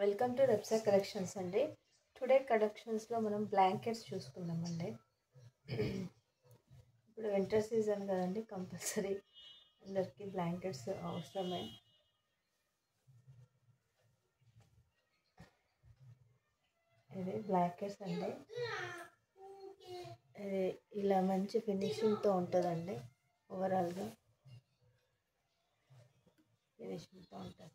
Welcome to రెప్సా collections అండి. Today కలెక్షన్స్లో మనం బ్లాంకెట్స్ చూసుకుందామండి. ఇప్పుడు వింటర్ సీజన్ కదండి, కంపల్సరీ అందరికీ బ్లాంకెట్స్ అవసరమే. ఇది బ్లాంకెట్స్ అండి. ఇది ఇలా మంచి ఫినిషింగ్తో ఉంటుందండి. ఓవరాల్గా ఫినిషింగ్తో ఉంటుంది.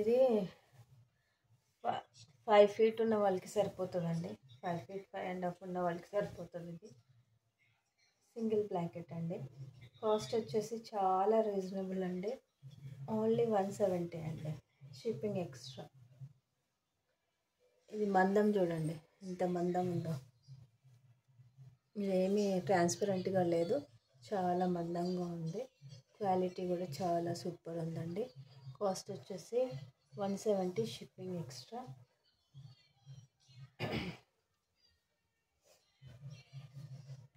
ఇది 5 feet ఉన్న వాళ్ళకి సరిపోతుందండి. 5 feet 5.5 ఉన్న వాళ్ళకి సరిపోతుంది. ఇది సింగిల్ బ్లాంకెట్ అండి. కాస్ట్ వచ్చేసి చాలా రీజనబుల్ అండి. ఓన్లీ 170 అండి, షిప్పింగ్ ఎక్స్ట్రా. ఇది మందం చూడండి ఎంత మందం ఉందో. ఇదేమీ ట్రాన్స్పరెంట్గా లేదు, చాలా మందంగా ఉంది. క్వాలిటీ కూడా చాలా సూపర్ ఉందండి. కాస్ట్ వచ్చేసి 170, షిప్పింగ్ ఎక్స్ట్రా.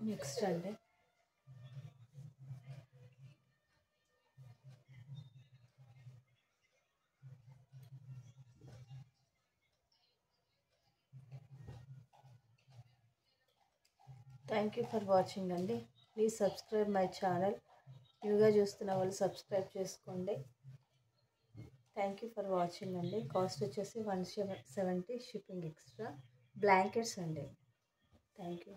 నెక్స్ట్ అండి, థ్యాంక్ యూ ఫర్ వాచింగ్ అండి. Please subscribe my channel. న్యూగా చూస్తున్న వాళ్ళు సబ్స్క్రైబ్ చేసుకోండి. థ్యాంక్ యూ ఫర్ వాచింగ్ అండి. కాస్ట్ వచ్చేసి 170, షిప్పింగ్ ఎక్స్ట్రా. బ్లాంకెట్స్ అండి. Thank you.